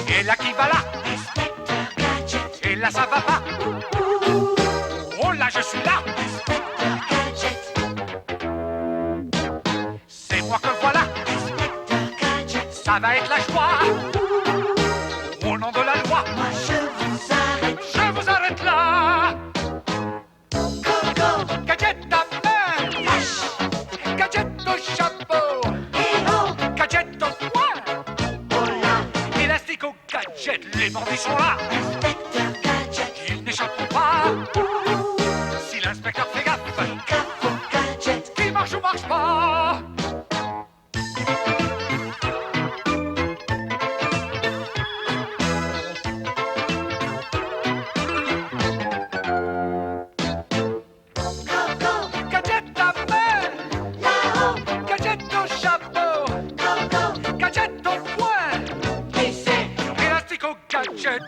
Et là qui va là? Inspecteur Gadget. Et là ça va pas? Oh là je suis là! Inspecteur Gadget. C'est moi que voilà! Inspecteur Gadget. Ça va être la joie! Au nom de la loi! Moi je vous arrête. Je vous arrête là! Go, Gadget à main! flash. Gadget au chapeau! Hello. Gadget au poing! Oh là. Élastique au gadget! Les bandits sont là! Inspecteur Gadget. Ils n'échapperont pas! Si l'inspecteur fait gaffe! Gaffe au gadget. Qui marche ou marche pas? Go, Gadget à main! là-haut. Gadget au chapeau! Go, Gadget au poing! laissez. Élastique au gadget!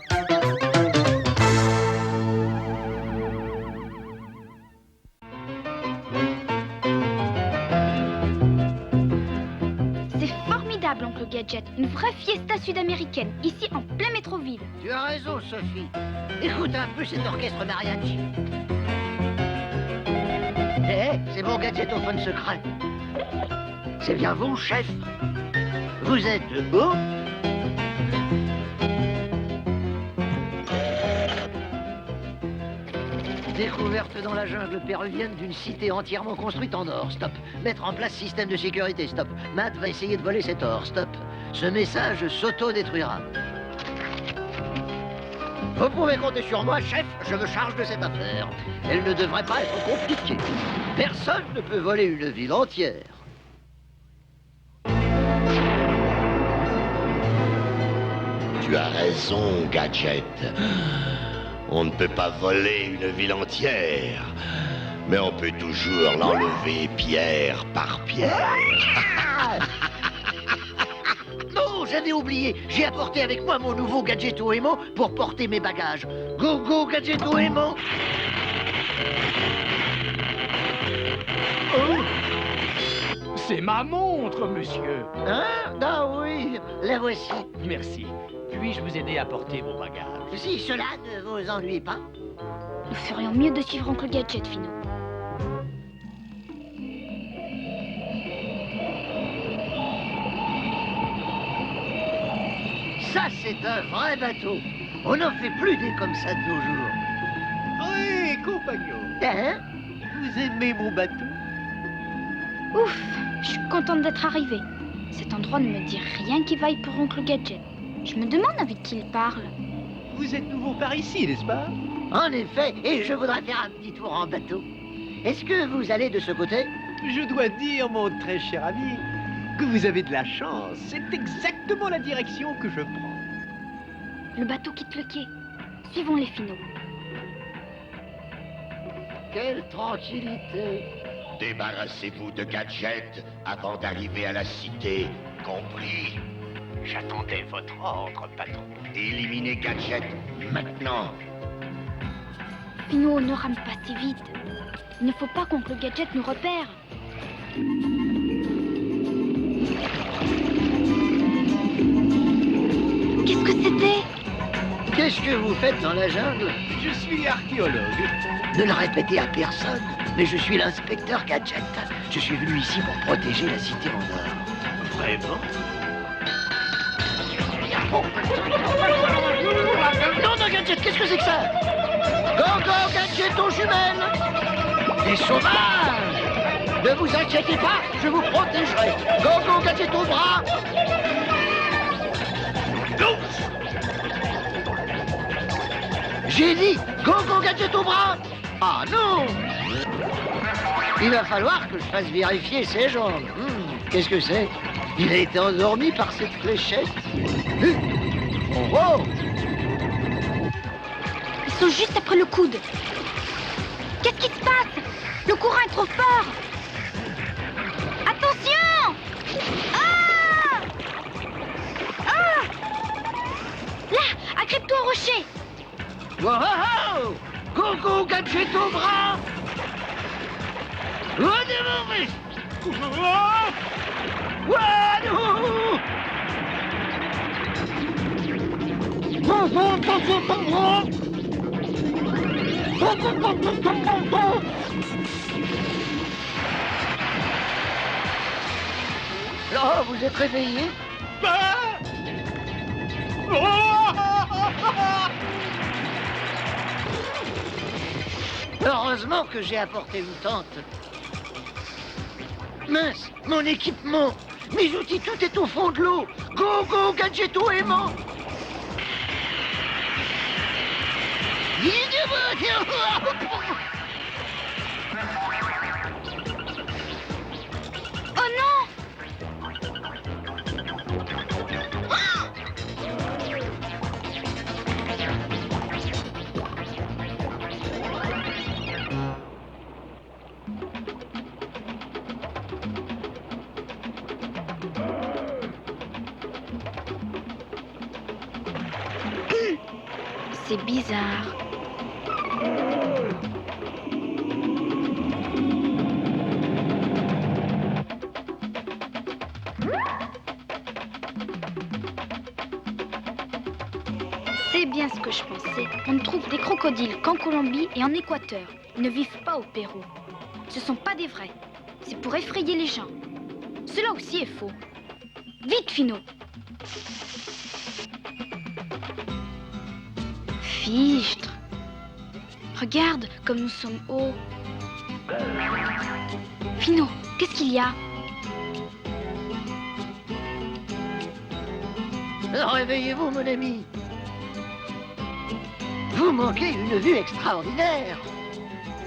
C'est formidable, oncle Gadget. Une vraie fiesta sud-américaine, ici en plein métro-ville. Tu as raison, Sophie. Écoute un peu cet orchestre mariachi. C'est mon gadgetophone secret. C'est bien vous, chef. Vous êtes beau. Découverte dans la jungle péruvienne d'une cité entièrement construite en or. Stop. Mettre en place système de sécurité. Stop. Matt va essayer de voler cet or. Stop. Ce message s'auto-détruira. Vous pouvez compter sur moi, chef. Je me charge de cette affaire. Elle ne devrait pas être compliquée. Personne ne peut voler une ville entière. Tu as raison, Gadget. On ne peut pas voler une ville entière, mais on peut toujours l'enlever pierre par pierre. Non, j'avais oublié. J'ai apporté avec moi mon nouveau Gadgeto Aimant pour porter mes bagages. Go, go, Gadgeto Aimant. C'est ma montre, monsieur. Hein? Ah oui, la voici. Merci. Puis-je vous aider à porter vos bagages? Si cela ne vous ennuie pas. Nous ferions mieux de suivre oncle Gadget, Fino. Ça, c'est un vrai bateau. On n'en fait plus des comme ça de nos jours. Oui, compagnon, Hein? vous aimez mon bateau? Ouf, je suis contente d'être arrivée. Cet endroit ne me dit rien qui vaille pour oncle Gadget. Je me demande avec qui il parle. Vous êtes nouveau par ici, n'est-ce pas? En effet, et je voudrais faire un petit tour en bateau. Est-ce que vous allez de ce côté? Je dois dire, mon très cher ami, que vous avez de la chance. C'est exactement la direction que je prends. Le bateau quitte le quai. Suivons les Fino. Quelle tranquillité. Débarrassez-vous de Gadget avant d'arriver à la cité, compris? J'attendais votre ordre, patron. Éliminez Gadget maintenant. Fino, ne rame pas si vite. Il ne faut pas qu'oncle Gadget nous repère. Qu'est-ce que c'était? Qu'est-ce que vous faites dans la jungle? Je suis archéologue. Ne le répétez à personne, mais je suis l'inspecteur Gadget. Je suis venu ici pour protéger la cité en or. Vraiment? Non, non, Gadget, qu'est-ce que c'est que ça? Go, go, Gadget aux jumelles! Des sauvages! Ne vous inquiétez pas, je vous protégerai. Go, go, Gadget au bras! J'ai dit, go, go, Gadget au bras! Ah non! Il va falloir que je fasse vérifier ses jambes. Qu'est-ce que c'est? Il a été endormi par cette fléchette. Oh, oh! Ils sont juste après le coude. Qu'est-ce qui se passe? Le courant est trop fort. Attention! Ah! Ah! Là, agrippe-toi au rocher. Oh, oh, oh! Go, go, Gadget au bras! Oh, devant moi! Oh! Ouais! Oh, vous êtes réveillé? Heureusement que j'ai apporté une tente. Mince, mon équipement, mes outils, tout est au fond de l'eau. Go, go, Gadgetto aimant. Oh non! C'est bizarre. C'est bien ce que je pensais. On ne trouve des crocodiles qu'en Colombie et en Équateur. Ils ne vivent pas au Pérou. Ce sont pas des vrais. C'est pour effrayer les gens. Cela aussi est faux. Vite, Fino! Fichtre! Regarde comme nous sommes hauts. Fino, qu'est-ce qu'il y a? Réveillez-vous, mon ami. Vous manquez une vue extraordinaire.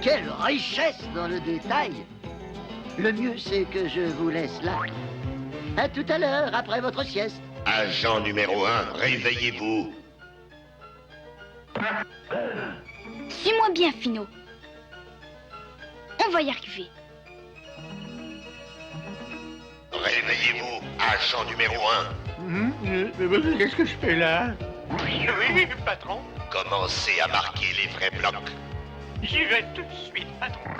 Quelle richesse dans le détail. Le mieux, c'est que je vous laisse là. À tout à l'heure, après votre sieste. Agent numéro 1, réveillez-vous. Suis-moi bien, Fino. On va y arriver. Réveillez-vous, agent numéro 1. Qu'est-ce que je fais là? Oui, patron. Commencez à marquer les vrais blocs. J'y vais tout de suite, patron.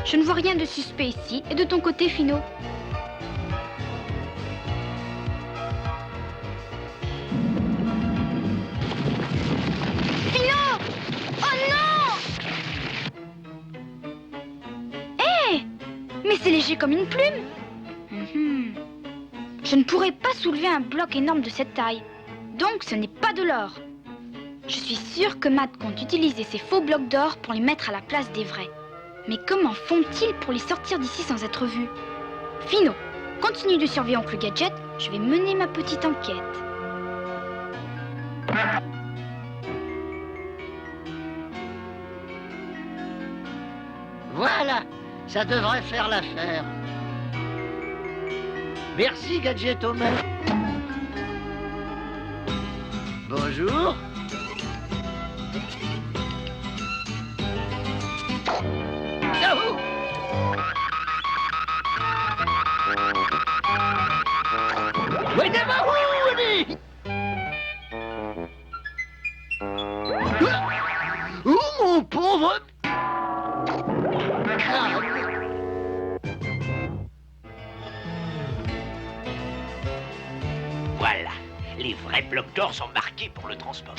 Je ne vois rien de suspect ici. Et de ton côté, Fino? Fino! Oh non! Hé! Mais c'est léger comme une plume. Mhm. Je ne pourrais pas soulever un bloc énorme de cette taille. Donc ce n'est pas de l'or. Je suis sûre que Matt compte utiliser ces faux blocs d'or pour les mettre à la place des vrais. Mais comment font-ils pour les sortir d'ici sans être vus? Fino, continue de surveiller Oncle Gadget, je vais mener ma petite enquête. Voilà, ça devrait faire l'affaire. Merci, Gadgetto Man. Bonjour. Yahoo! Wait-a-minute! Oh, mon pauvre... Voilà, les vrais blocs d'or sont marqués pour le transport.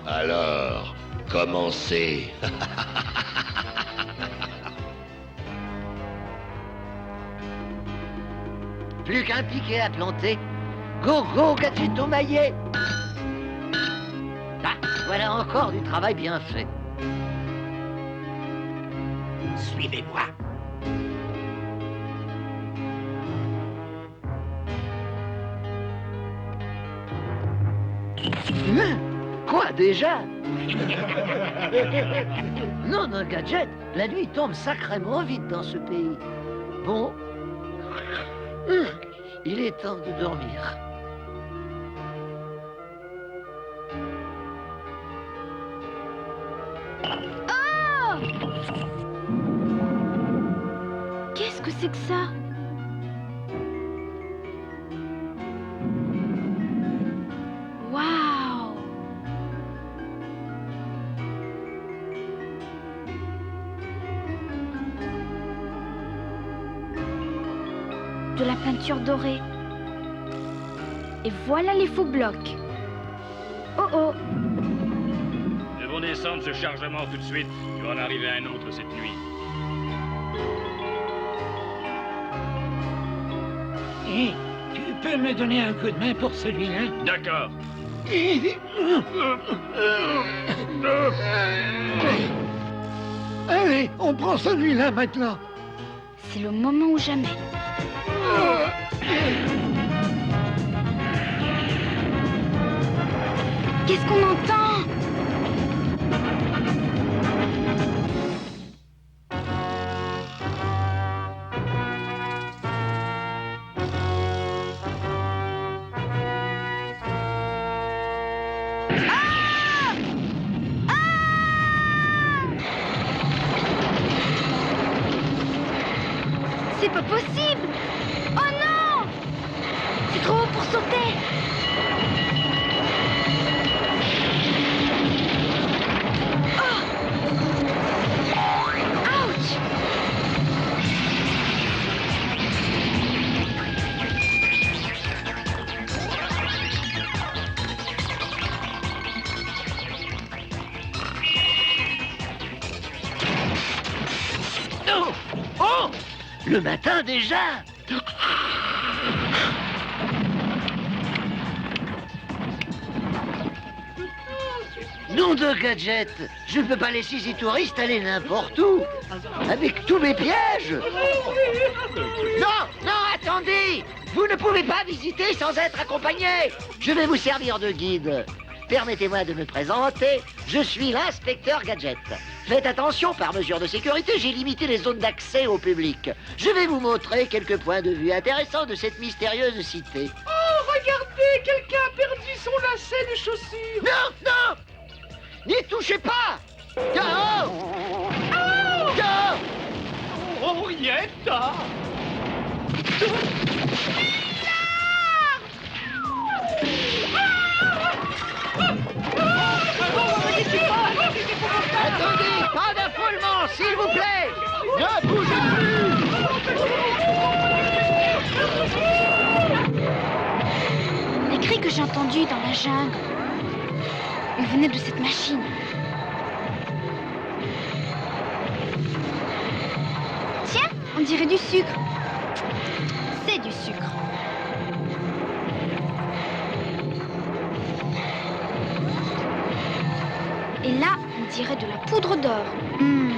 Alors, commencez. Plus qu'un piquet à planter. Go, go, Gadgetto Maillet. Ah, voilà encore du travail bien fait. Suivez-moi. Quoi, déjà? Non, non, Gadget, la nuit tombe sacrément vite dans ce pays. Bon, il est temps de dormir. Oh! Qu'est-ce que c'est que ça? Waouh! De la peinture dorée. Et voilà les faux blocs. Oh oh. Devons descendre ce chargement tout de suite. Il va en arriver un autre cette nuit. Hé, tu peux me donner un coup de main pour celui-là? D'accord. Allez, on prend celui-là maintenant. C'est le moment ou jamais. Qu'est-ce qu'on entend? C'est pas possible! Oh non! C'est trop haut pour sauter! Oh! Ouch! Oh! Oh! Le matin déjà? Nom de Gadget! Je ne peux pas laisser ces touristes aller n'importe où! Avec tous mes pièges! Non! Non, attendez! Vous ne pouvez pas visiter sans être accompagné! Je vais vous servir de guide. Permettez-moi de me présenter. Je suis l'inspecteur Gadget. Faites attention, par mesure de sécurité, j'ai limité les zones d'accès au public. Je vais vous montrer quelques points de vue intéressants de cette mystérieuse cité. Oh, regardez, quelqu'un a perdu son lacet de chaussure. Non, non! N'y touchez pas! Dehors! Dehors! Oh, Yetta! Attendez, pas d'affolement, s'il vous plaît! Ne bougez plus! Les cris que j'ai entendus dans la jungle, ils venaient de cette machine. Tiens, on dirait du sucre. C'est du sucre. Et là, on dirait de la poudre d'or.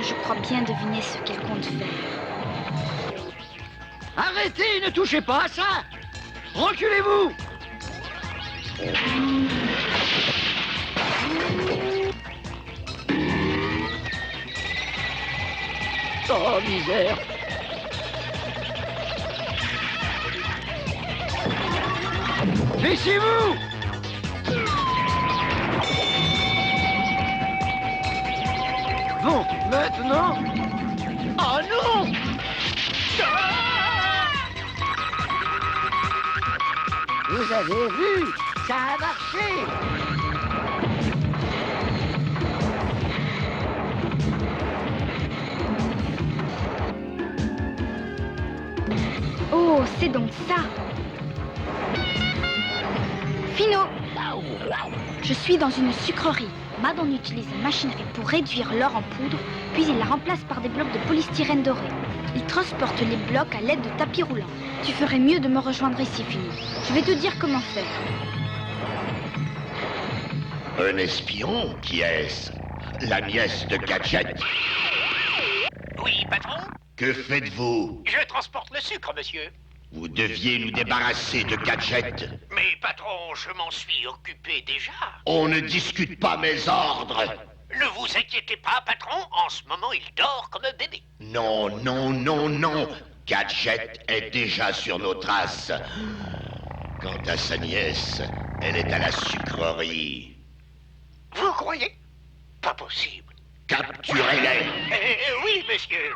Je crois bien deviner ce qu'elle compte faire. Arrêtez, ne touchez pas à ça! Reculez-vous! Oh, misère! Laissez-vous! Bon, maintenant... Oh non! Vous avez vu? Ça a marché! Oh, c'est donc ça. Fino! Je suis dans une sucrerie. Madon utilise une machinerie pour réduire l'or en poudre, puis il la remplace par des blocs de polystyrène doré. Il transporte les blocs à l'aide de tapis roulants. Tu ferais mieux de me rejoindre ici, Fino. Je vais te dire comment faire. Un espion? Qui est-ce? La nièce de Gadget? Oui, patron? Que faites-vous? Je transporte le sucre, monsieur. Vous deviez nous débarrasser de Gadget. Mais patron, je m'en suis occupé déjà. On ne discute pas mes ordres. Ne vous inquiétez pas, patron. En ce moment, il dort comme un bébé. Non, non, non, non. Gadget est déjà sur nos traces. Quant à sa nièce, elle est à la sucrerie. Vous croyez? Pas possible. Capturez-les. Oui, monsieur.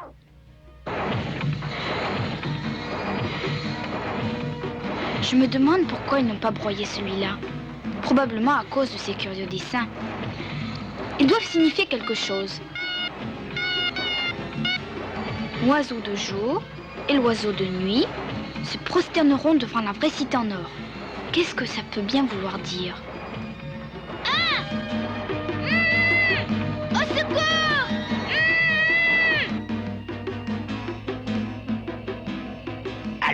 Je me demande pourquoi ils n'ont pas broyé celui-là. Probablement à cause de ces curieux dessins. Ils doivent signifier quelque chose. L'oiseau de jour et l'oiseau de nuit se prosterneront devant la vraie cité en or. Qu'est-ce que ça peut bien vouloir dire? Ah!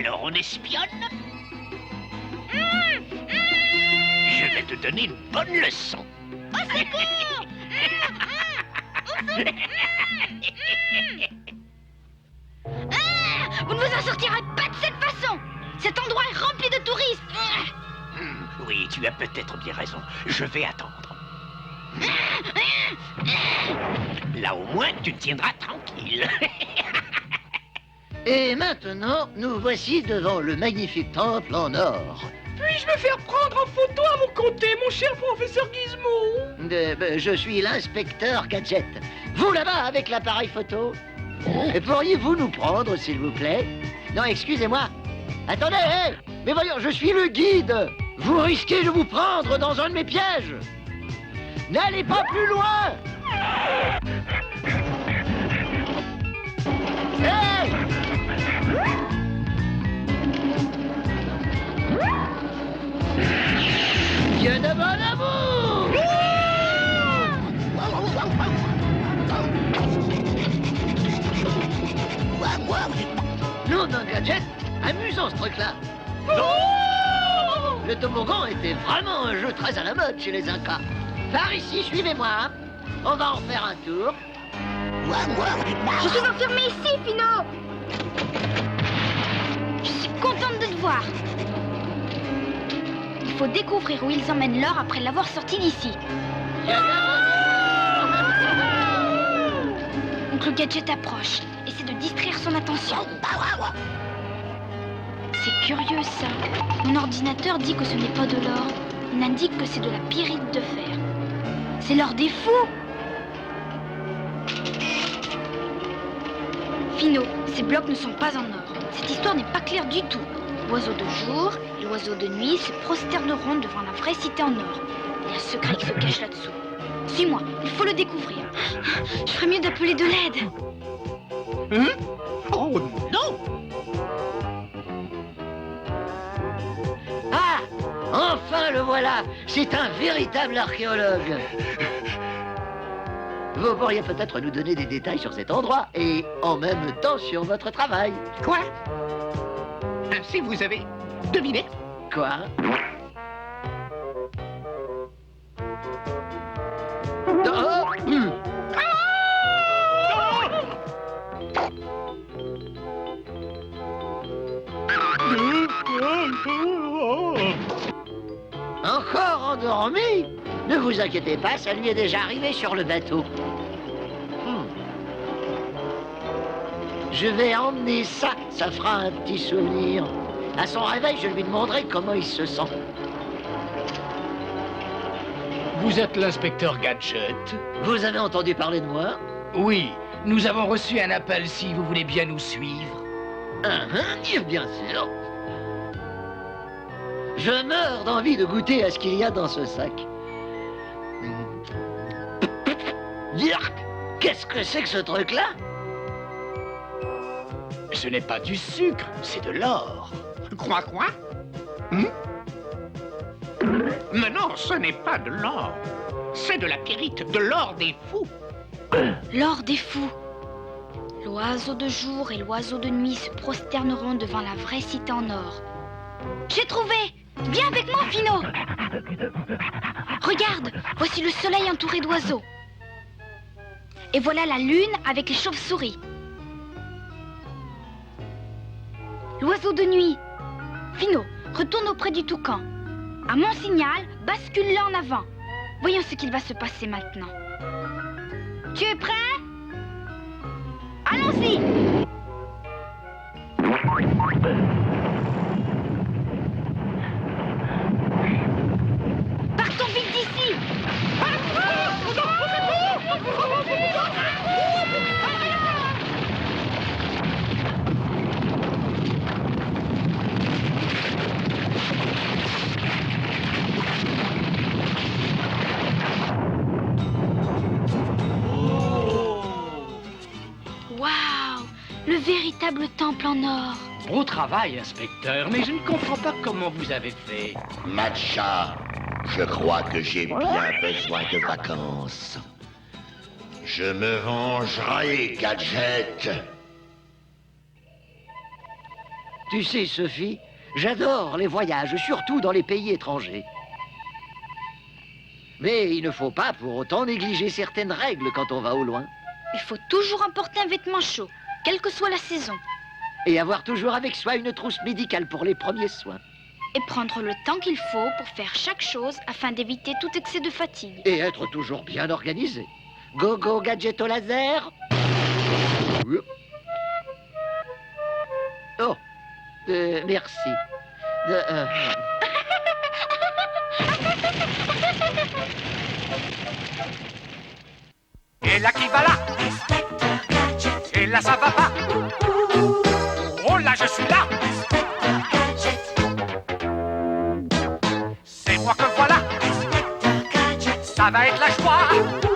Alors on espionne? Je vais te donner une bonne leçon. Vous ne vous en sortirez pas de cette façon. Cet endroit est rempli de touristes. Oui, tu as peut-être bien raison. Je vais attendre. Là au moins, tu te tiendras tranquille. Et maintenant, nous voici devant le magnifique temple en or. Puis-je me faire prendre en photo à mon côté, mon cher professeur Gizmo? Je suis l'inspecteur Gadget. Vous là-bas avec l'appareil photo. Pourriez-vous nous prendre, s'il vous plaît? Non, excusez-moi. Attendez, hé! Mais voyons, je suis le guide. Vous risquez de vous prendre dans un de mes pièges. N'allez pas plus loin. Hey! Que de bon amour! Non, non, Gadget, amusant ce truc-là. Le toboggan était vraiment un jeu très à la mode chez les Incas. Par ici, suivez-moi. Hein. On va en faire un tour. Je suis enfermée ici, Fino. Je suis contente de te voir. Il faut découvrir où ils emmènent l'or après l'avoir sorti d'ici. Donc le Gadget approche. Essaie de distraire son attention. C'est curieux ça. Mon ordinateur dit que ce n'est pas de l'or. Il indique que c'est de la pyrite de fer. C'est l'or des fous. Fino, ces blocs ne sont pas en or. Cette histoire n'est pas claire du tout. L'oiseau de jour et l'oiseau de nuit se prosterneront devant la vraie cité en or. Il y a un secret qui se cache là-dessous. Suis-moi, il faut le découvrir. Je ferais mieux d'appeler de l'aide. Oh non! Ah! Enfin le voilà! C'est un véritable archéologue! Vous pourriez peut-être nous donner des détails sur cet endroit et en même temps sur votre travail. Quoi? Si vous avez deviné? Quoi? Encore endormi? Ne vous inquiétez pas, ça lui est déjà arrivé sur le bateau. Je vais emmener ça, ça fera un petit souvenir. À son réveil, je lui demanderai comment il se sent. Vous êtes l'inspecteur Gadget? Vous avez entendu parler de moi? Oui, nous avons reçu un appel si vous voulez bien nous suivre. Bien sûr. Je meurs d'envie de goûter à ce qu'il y a dans ce sac. Dirk, qu'est-ce que c'est que ce truc-là? Ce n'est pas du sucre, c'est de l'or. Quoi? Mais non, ce n'est pas de l'or. C'est de la pyrite, de l'or des fous. L'or des fous. L'oiseau de jour et l'oiseau de nuit se prosterneront devant la vraie cité en or. J'ai trouvé! Viens avec moi, Fino! Regarde, voici le soleil entouré d'oiseaux. Et voilà la lune avec les chauves-souris. L'oiseau de nuit. Fino, retourne auprès du toucan. À mon signal, bascule-le en avant. Voyons ce qu'il va se passer maintenant. Tu es prêt? Allons-y! Partons vite d'ici! Waouh! Le véritable temple en or. Beau travail, inspecteur, mais je ne comprends pas comment vous avez fait. Matcha, je crois que j'ai bien besoin de vacances. Je me vengerai, Gadget. Tu sais, Sophie, j'adore les voyages, surtout dans les pays étrangers. Mais il ne faut pas pour autant négliger certaines règles quand on va au loin. Il faut toujours emporter un vêtement chaud, quelle que soit la saison. Et avoir toujours avec soi une trousse médicale pour les premiers soins. Et prendre le temps qu'il faut pour faire chaque chose afin d'éviter tout excès de fatigue. Et être toujours bien organisé. Go, go, gadget au laser. Oh, merci. Et là qui va là? Inspecteur Gadget, Et là ça va pas? Oh là je suis là! Gadget, C'est moi que voilà! Inspecteur Gadget, Ça va être la joie!